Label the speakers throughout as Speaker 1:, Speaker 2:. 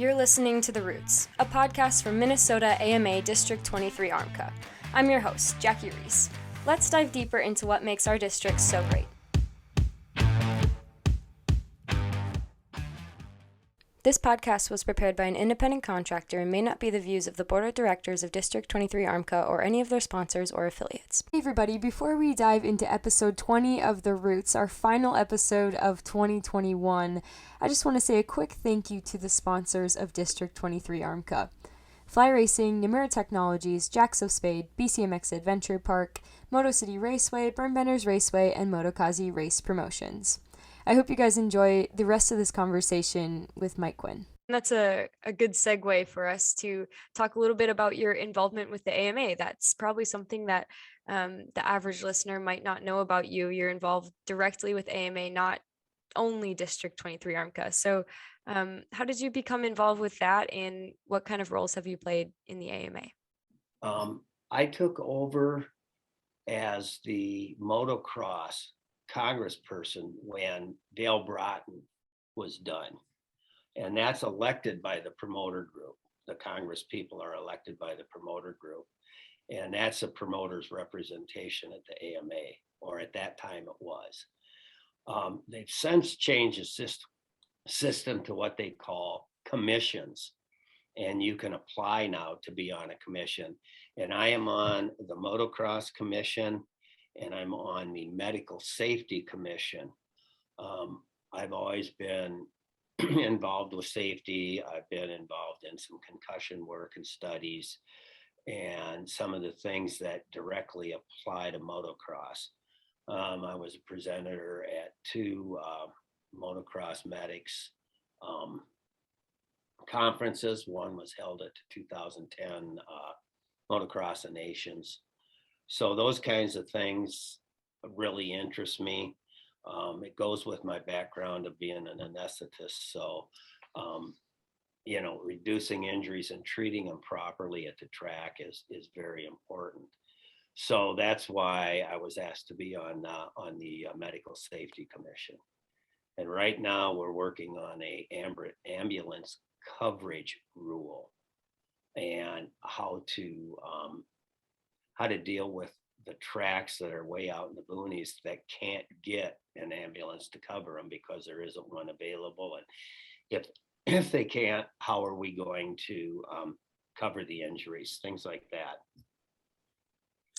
Speaker 1: You're listening to The Roots, a podcast from Minnesota AMA District 23 ARMCA. I'm your host, Jackie Reese. Let's dive deeper into what makes our district so great. This podcast was prepared by an independent contractor and may not be the views of the Board of Directors of District 23 ARMCA or any of their sponsors or affiliates. Hey everybody, before we dive into episode 20 of The Roots, our final episode of 2021, I just want to say a quick thank you to the sponsors of District 23 ARMCA. Fly Racing, Nomura Technologies, Jacks of Spade, BCMX Adventure Park, Moto City Raceway, Burnbenders Raceway, and Motokazi Race Promotions. I hope you guys enjoy the rest of this conversation with Mike Quinn. That's a good segue for us to talk a little bit about your involvement with the AMA. That's probably something that the average listener might not know about you. You're involved directly with AMA, not only District 23 ARMCA. So how did you become involved with that, and what kind of roles have you played in the AMA?
Speaker 2: I took over as the motocross congressperson when Dale Broughton was done. And that's elected by the promoter group. The Congress people are elected by the promoter group. And that's a promoter's representation at the AMA, or at that time it was. They've since changed the system to what they call commissions. And you can apply now to be on a commission. And I am on the Motocross Commission, and I'm on the Medical Safety Commission. I've always been involved with safety. I've been involved in some concussion work and studies, and some of the things that directly apply to motocross. I was a presenter at two motocross medics conferences. One was held at the 2010 Motocross of Nations. So those kinds of things really interest me. It goes with my background of being an anesthetist. So, reducing injuries and treating them properly at the track is very important. So that's why I was asked to be on the Medical Safety Commission. And right now we're working on a ambulance coverage rule and how to deal with the tracks that are way out in the boonies that can't get an ambulance to cover them because there isn't one available. And if they can't, how are we going to cover the injuries, things like that.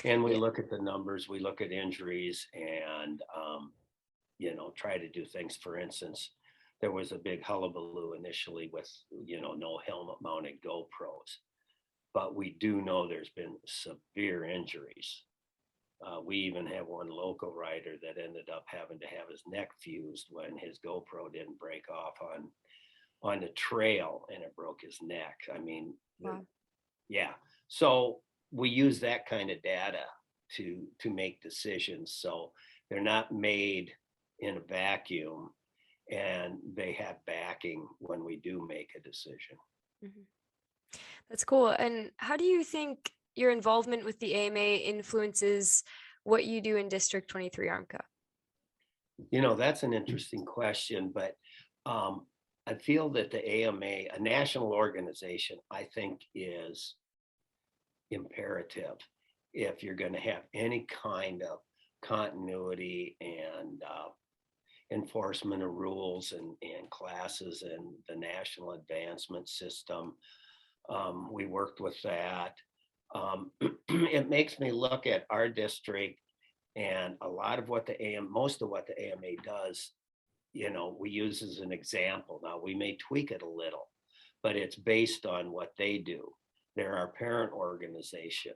Speaker 2: And we look at the numbers, we look at injuries, and try to do things. For instance, there was a big hullabaloo initially with no helmet mounted GoPros, but we do know there's been severe injuries. We even have one local rider that ended up having to have his neck fused when his GoPro didn't break off on the trail, and it broke his neck. I mean, wow. Yeah. So we use that kind of data to make decisions. So they're not made in a vacuum, and they have backing when we do make a decision.
Speaker 1: Mm-hmm. That's cool. And how do you think your involvement with the AMA influences what you do in District 23 ARMCA?
Speaker 2: That's an interesting question, but I feel that the AMA, a national organization, I think is imperative if you're going to have any kind of continuity and enforcement of rules and classes and the national advancement system. We worked with that. It makes me look at our district, and a lot of what most of what the AMA does, we use as an example. Now we may tweak it a little, but it's based on what they do. They're our parent organization.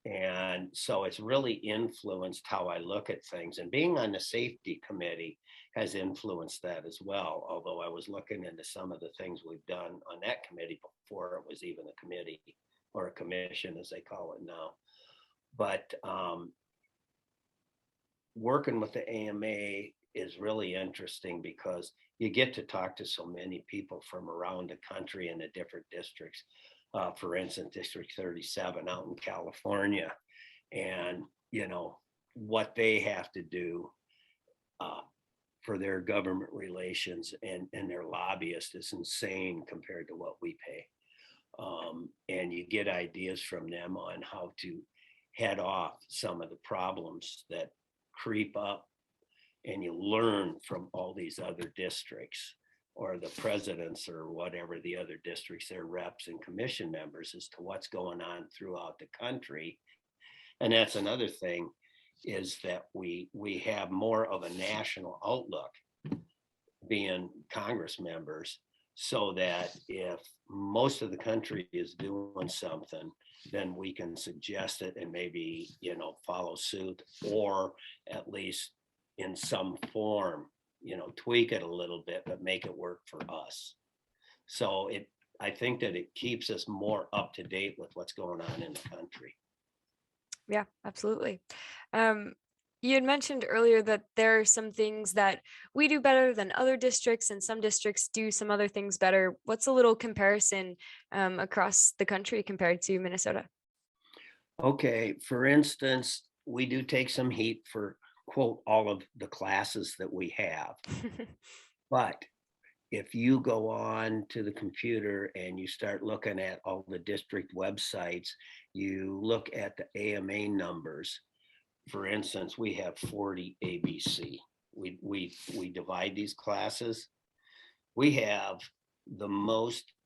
Speaker 2: And so it's really influenced how I look at things, and being on the safety committee has influenced that as well. Although I was looking into some of the things we've done on that committee before it was even a committee, or a commission as they call it now. But working with the AMA is really interesting because you get to talk to so many people from around the country in the different districts. For instance, District 37 out in California, and what they have to do for their government relations and their lobbyists is insane compared to what we pay. And you get ideas from them on how to head off some of the problems that creep up, and you learn from all these other districts or the presidents or whatever the other districts, their reps and commission members as to what's going on throughout the country. And that's another thing, is that we have more of a national outlook being Congress members, so that if most of the country is doing something, then we can suggest it and maybe, follow suit, or at least in some form, tweak it a little bit, but make it work for us. So I think that it keeps us more up to date with what's going on in the country.
Speaker 1: Yeah, absolutely. You had mentioned earlier that there are some things that we do better than other districts, and some districts do some other things better. What's a little comparison across the country compared to Minnesota?
Speaker 2: Okay, for instance, we do take some heat for, quote, all of the classes that we have. But if you go on to the computer and you start looking at all the district websites, you look at the AMA numbers. For instance, we have 40 ABC. We divide these classes. We have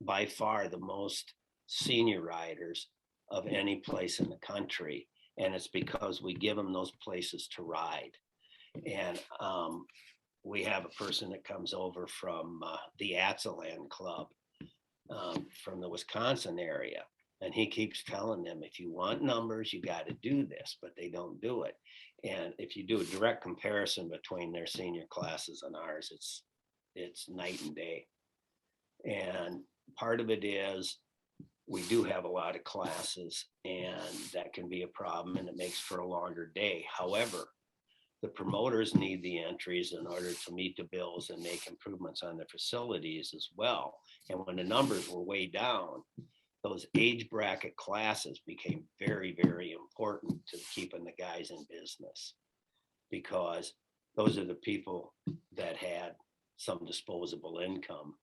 Speaker 2: by far the most senior riders of any place in the country, and it's because we give them those places to ride. And we have a person that comes over from the Atzalan Club from the Wisconsin area. And he keeps telling them, if you want numbers, you got to do this, but they don't do it. And if you do a direct comparison between their senior classes and ours, it's night and day. And part of it is we do have a lot of classes, and that can be a problem, and it makes for a longer day. However, the promoters need the entries in order to meet the bills and make improvements on the facilities as well. And when the numbers were way down, those age bracket classes became very, very important to keeping the guys in business, because those are the people that had some disposable income.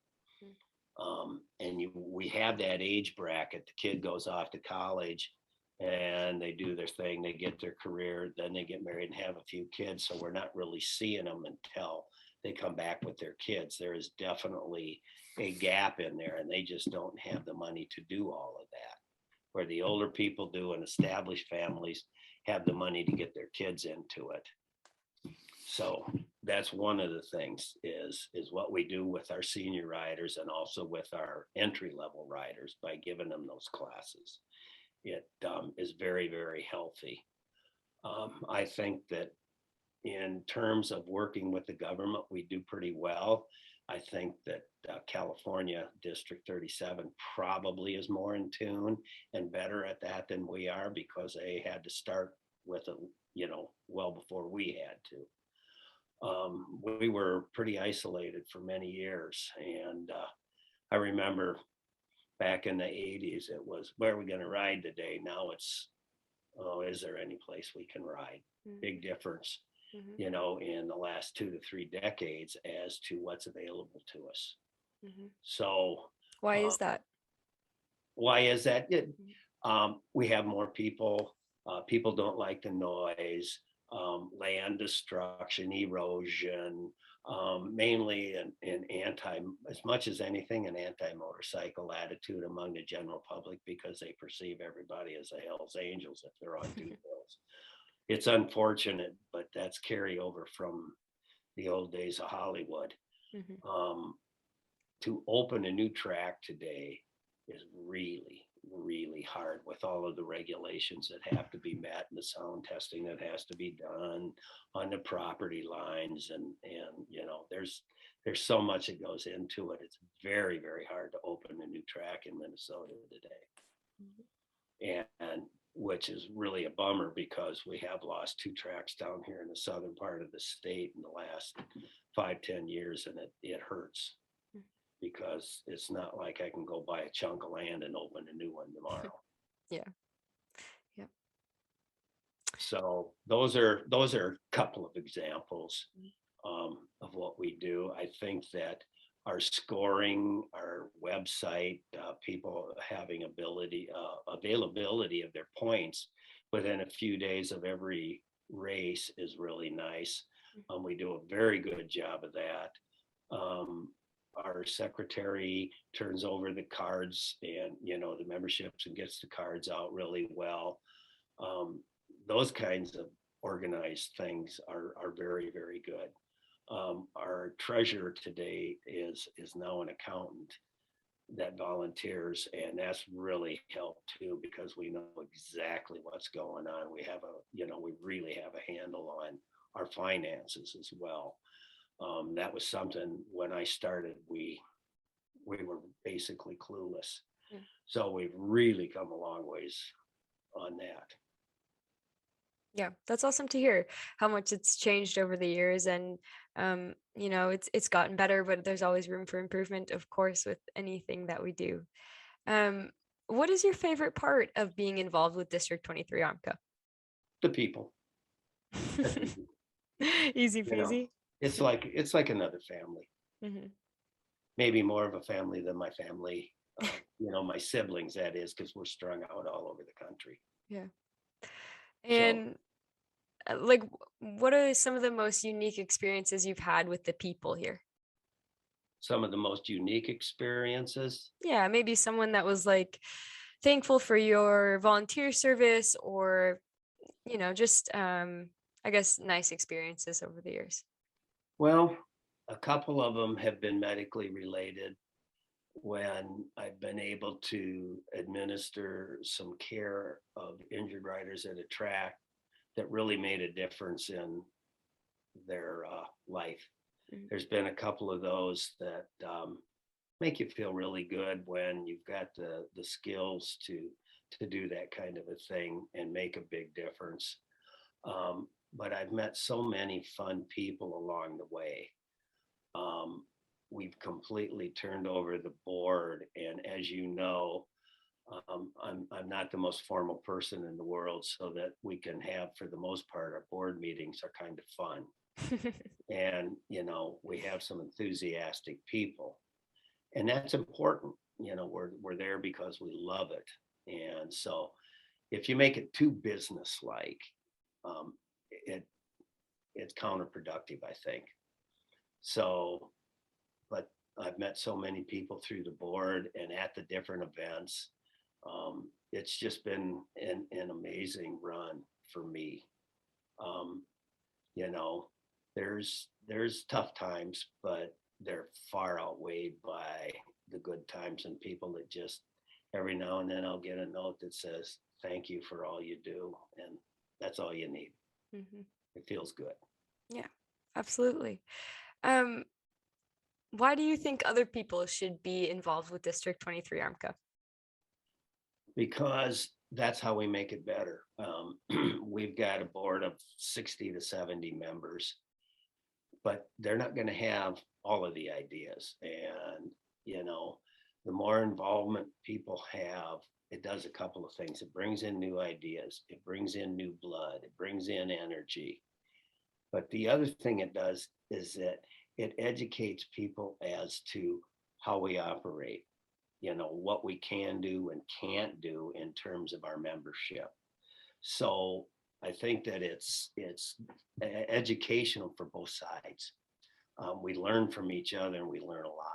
Speaker 2: And we have that age bracket. The kid goes off to college and they do their thing, they get their career, then they get married and have a few kids. So we're not really seeing them until they come back with their kids. There is definitely a gap in there, and they just don't have the money to do all of that. Where the older people do, and established families have the money to get their kids into it. So that's one of the things is what we do with our senior riders, and also with our entry level riders, by giving them those classes. It is very, very healthy. I think that in terms of working with the government, we do pretty well. I think that California District 37 probably is more in tune and better at that than we are, because they had to start with it, well before we had to. We were pretty isolated for many years. And I remember back in the 80s, it was, where are we going to ride today? Now it's, is there any place we can ride? Mm-hmm. Big difference, mm-hmm. In the last 2 to 3 decades as to what's available to us. Mm-hmm. So
Speaker 1: why is that?
Speaker 2: Why is that? We have more people. People don't like the noise. Land destruction, erosion, mainly as much as anything, an anti-motorcycle attitude among the general public, because they perceive everybody as a Hell's Angels if they're on two wheels. It's unfortunate, but that's carryover from the old days of Hollywood. Mm-hmm. To open a new track today is really, really hard, with all of the regulations that have to be met, and the sound testing that has to be done on the property lines, and there's so much that goes into it. It's very, very hard to open a new track in Minnesota today. Mm-hmm. And which is really a bummer, because we have lost 2 tracks down here in the southern part of the state in the last 5-10 years, and it hurts. Because it's not like I can go buy a chunk of land and open a new one tomorrow.
Speaker 1: Yeah.
Speaker 2: So those are a couple of examples. of what we do. I think that our scoring, our website, people having availability of their points within a few days of every race is really nice. We do a very good job of that. Um, our secretary turns over the cards and, the memberships and gets the cards out really well. Um, those kinds of organized things are very, very good. Our treasurer today is now an accountant that volunteers, and that's really helped too, because we know exactly what's going on. We really have a handle on our finances as well. That was something when I started, we were basically clueless.
Speaker 1: Mm.
Speaker 2: So we've really come a long ways on that.
Speaker 1: Yeah, that's awesome to hear how much it's changed over the years. And it's gotten better, but there's always room for improvement, of course, with anything that we do. Um, what is your favorite part of being involved with District 23 ARMCA?
Speaker 2: The people, the people,
Speaker 1: Easy
Speaker 2: you know,
Speaker 1: peasy.
Speaker 2: it's like another family,
Speaker 1: Hmm.
Speaker 2: maybe more of a family than my family, my siblings, that is, because we're strung out all over the country.
Speaker 1: Yeah.
Speaker 2: So
Speaker 1: And like, what are some of the most unique experiences you've had with the people here?
Speaker 2: some of the most unique experiences.
Speaker 1: Yeah, maybe someone that was like thankful for your volunteer service, or just I guess nice experiences over the years.
Speaker 2: Well, a couple of them have been medically related when I've been able to administer some care of injured riders at a track that really made a difference in their life.
Speaker 1: Mhm.
Speaker 2: There's been a couple of those that make you feel really good when you've got the skills to do that kind of a thing and make a big difference. But I've met so many fun people along the way. Um, we've completely turned over the board, and as you know, I'm not the most formal person in the world, so that we can have, for the most part, our board meetings are kind of fun, and we have some enthusiastic people, and that's important. We're there because we love it, and so if you make it too business like, um, it it's counterproductive, I think. So, but I've met so many people through the board and at the different events. It's just been an amazing run for me. Um, you know, there's tough times, but they're far outweighed by the good times, and people that just every now and then I'll get a note that says, "Thank you for all you do," and that's all you need.
Speaker 1: Hmm.
Speaker 2: It feels good.
Speaker 1: Yeah, absolutely. Um, why do you think other people should be involved with District 23 ARMCA?
Speaker 2: Because that's how we make it better. We've got a board of 60 to 70 members, but they're not going to have all of the ideas. And, the more involvement people have, it does a couple of things. It brings in new ideas, it brings in new blood, it brings in energy. But the other thing it does is that it educates people as to how we operate, what we can do and can't do in terms of our membership. So I think that it's educational for both sides. We learn from each other, and we learn a lot.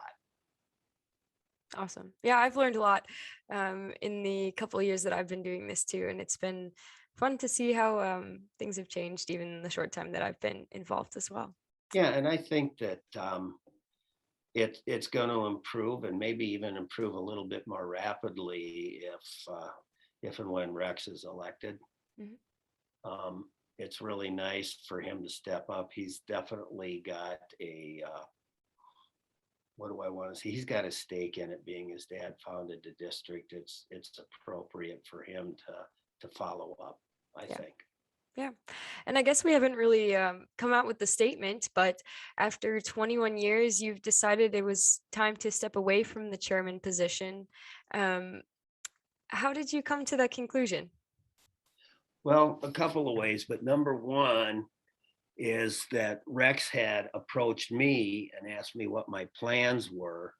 Speaker 1: Awesome. Yeah, I've learned a lot in the couple of years that I've been doing this too, and it's been fun to see how things have changed even in the short time that I've been involved as well.
Speaker 2: Yeah, and I think that it's going to improve, and maybe even improve a little bit more rapidly if and when Rex is elected.
Speaker 1: Mhm.
Speaker 2: It's really nice for him to step up. He's definitely got a what do I want to say? He's got a stake in it, being his dad founded the district. It's appropriate for him to follow up, I
Speaker 1: Yeah.
Speaker 2: think.
Speaker 1: Yeah. And I guess we haven't really come out with the statement, but after 21 years, you've decided it was time to step away from the chairman position. Um, how did you come to that conclusion?
Speaker 2: Well, a couple of ways, but number one, is that Rex had approached me and asked me what my plans were,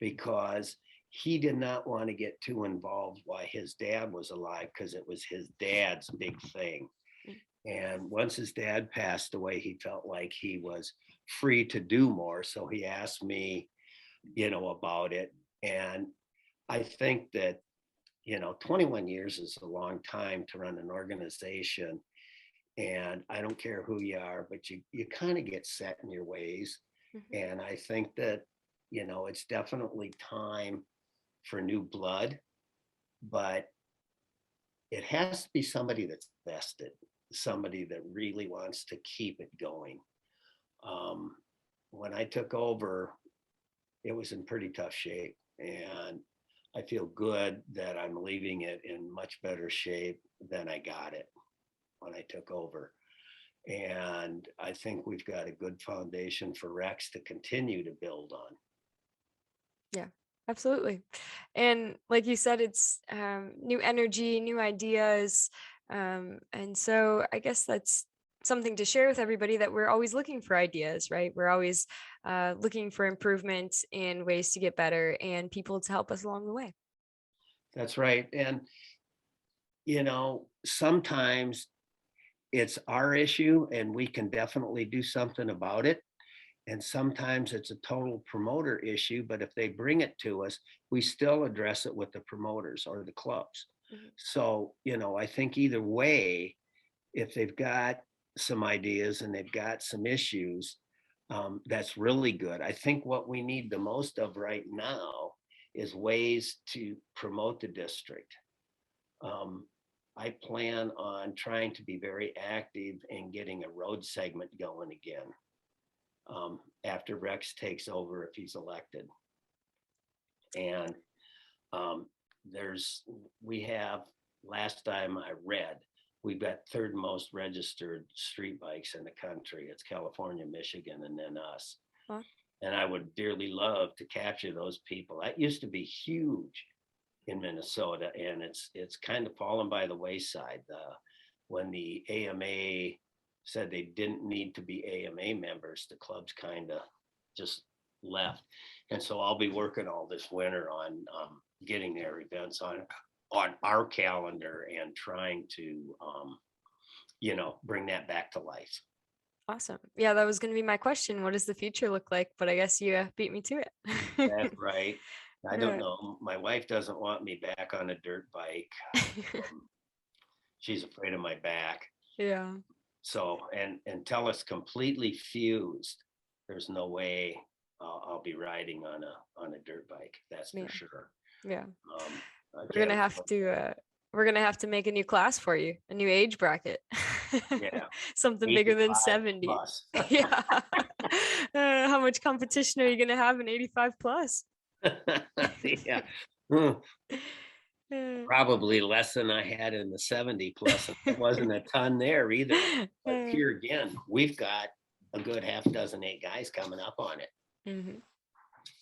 Speaker 2: because he did not want to get too involved while his dad was alive, because it was his dad's big thing. And once his dad passed away, he felt like he was free to do more. So he asked me, about it. And I think that, 21 years is a long time to run an organization. And I don't care who you are, but you kind of get set in your ways. And I think that, it's definitely time for new blood, but it has to be somebody that's vested, somebody that really wants to keep it going. When I took over, it was in pretty tough shape, and I feel good that I'm leaving it in much better shape than I got it when I took over. And I think we've got a good foundation for Rex to continue to build on.
Speaker 1: Yeah, absolutely. And like you said, it's new energy, new ideas. And so I guess that's something to share with everybody, that we're always looking for ideas, right? We're always looking for improvement and ways to get better and people to help us along the way.
Speaker 2: That's right. And, sometimes it's our issue and we can definitely do something about it. And sometimes it's a total promoter issue, but if they bring it to us, we still address it with the promoters or the clubs. So, I think either way, if they've got some ideas and they've got some issues, that's really good. I think what we need the most of right now is ways to promote the district. I plan on trying to be very active in getting a road segment going again, after Rex takes over, if he's elected. And we have, last time I read, we've got third most registered street bikes in the country. It's California, Michigan, and then us. Huh. And I would dearly love to capture those people. That used to be huge in Minnesota, and it's kind of fallen by the wayside. When the AMA said they didn't need to be AMA members, the clubs kind of just left. And so I'll be working all this winter on getting their events on our calendar and trying to, bring that back to life.
Speaker 1: Awesome. Yeah, that was going to be my question. What does the future look like? But I guess you beat me to it.
Speaker 2: That's right. I don't know. My wife doesn't want me back on a dirt bike. She's afraid of my back.
Speaker 1: Yeah.
Speaker 2: So, and until it's completely fused, there's no way I'll be riding on a dirt bike. That's for sure.
Speaker 1: Yeah. We're gonna have to make a new class for you, a new age bracket.
Speaker 2: Yeah.
Speaker 1: Something bigger than 70. Yeah. How much competition are you gonna have in 85 plus?
Speaker 2: Yeah. Probably less than I had in the 70 plus. It wasn't a ton there either. But here again, we've got a good half dozen 8 guys coming up on it.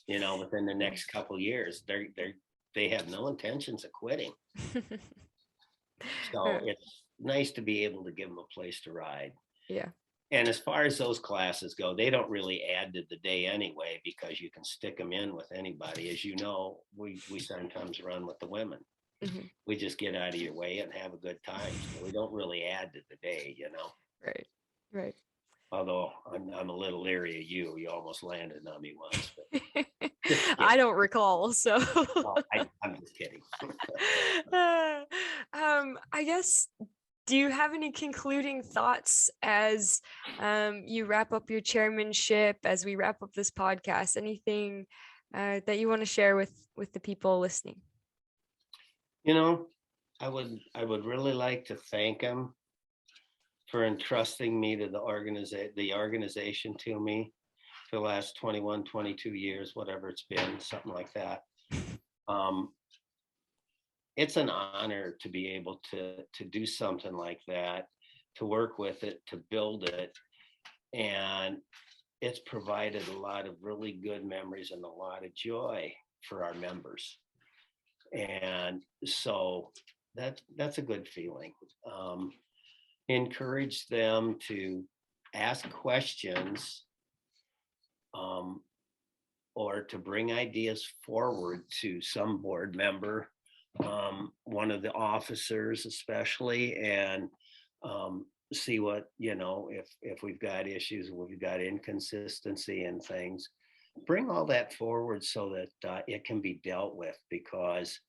Speaker 2: Within the next couple of years, they have no intentions of quitting. So it's nice to be able to give them a place to ride.
Speaker 1: Yeah.
Speaker 2: And as far as those classes go, they don't really add to the day anyway, because you can stick them in with anybody. As you know, we sometimes run with the women. We just get out of your way and have a good time. So we don't really add to the day,
Speaker 1: Right.
Speaker 2: Although I'm a little leery of you. You almost landed on me once. But
Speaker 1: I don't recall, so.
Speaker 2: I'm just kidding.
Speaker 1: I guess, do you have any concluding thoughts as you wrap up your chairmanship, as we wrap up this podcast? Anything that you want to share with the people listening?
Speaker 2: I would really like to thank him for entrusting me to the organization to me for the last 21, 22 years, whatever it's been, something like that. It's an honor to be able to do something like that, to work with it, to build it. And it's provided a lot of really good memories and a lot of joy for our members. And so that's a good feeling. Encourage them to ask questions, or to bring ideas forward to some board member, one of the officers especially, and see what, if we've got issues, we've got inconsistency and things, bring all that forward so that it can be dealt with, because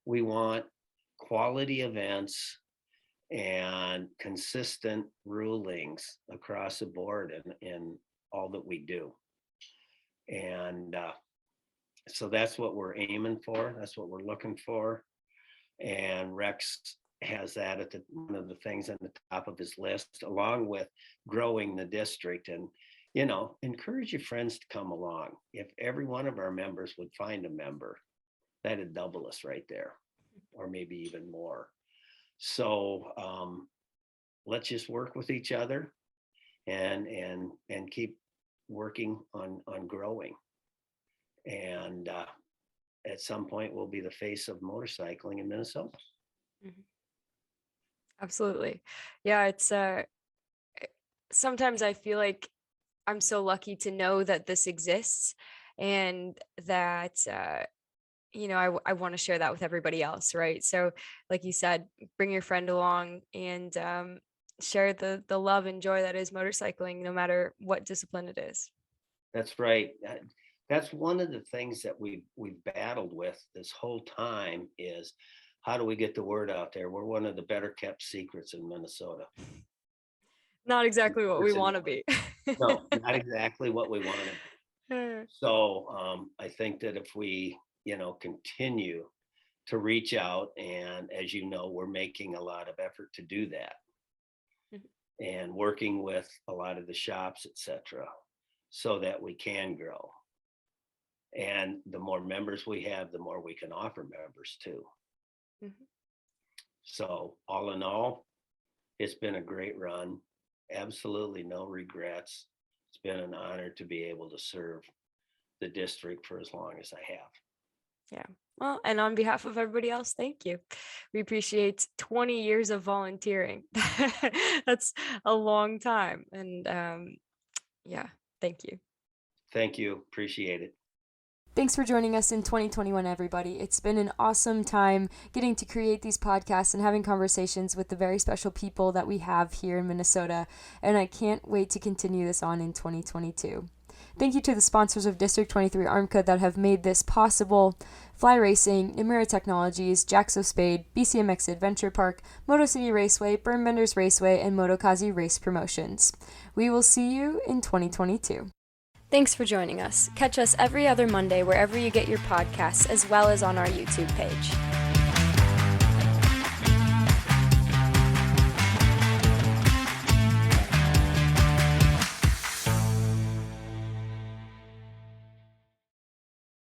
Speaker 2: we want quality events and consistent rulings across the board in all that we do. And so that's what we're aiming for. That's what we're looking for. And Rex has that at one of the things on the top of his list, along with growing the district. And, encourage your friends to come along. If every one of our members would find a member, that'd double us right there, or maybe even more. So let's just work with each other and keep working on growing. And at some point we'll be the face of motorcycling in Minnesota.
Speaker 1: Mm-hmm. Absolutely. Yeah, it's sometimes I feel like I'm so lucky to know that this exists, and that I want to share that with everybody else, right? So like you said, bring your friend along and share the love and joy that is motorcycling, no matter what discipline it is.
Speaker 2: That's right. That's one of the things that we've battled with this whole time, is how do we get the word out there? We're one of the better kept secrets in Minnesota.
Speaker 1: Not exactly what we want to be.
Speaker 2: No, not exactly what we want to be. So I think that if we, continue to reach out, and as you know, we're making a lot of effort to do that, and working with a lot of the shops, etc., so that we can grow. And the more members we have, the more we can offer members too. Mm-hmm. So all in all, it's been a great run. Absolutely no regrets. It's been an honor to be able to serve the district for as long as I have.
Speaker 1: Yeah. Well, and on behalf of everybody else, thank you. We appreciate 20 years of volunteering. That's a long time. And yeah, thank you.
Speaker 2: Thank you. Appreciate it.
Speaker 1: Thanks for joining us in 2021, everybody. It's been an awesome time getting to create these podcasts and having conversations with the very special people that we have here in Minnesota, and I can't wait to continue this on in 2022. Thank you to the sponsors of District 23 ARMCA that have made this possible: Fly Racing, Nomura Technologies, Jaxo Spade, BCMX Adventure Park, Moto City Raceway, Burnbenders Raceway, and Motokazi Race Promotions. We will see you in 2022. Thanks for joining us. Catch us every other Monday wherever you get your podcasts, as well as on our YouTube page.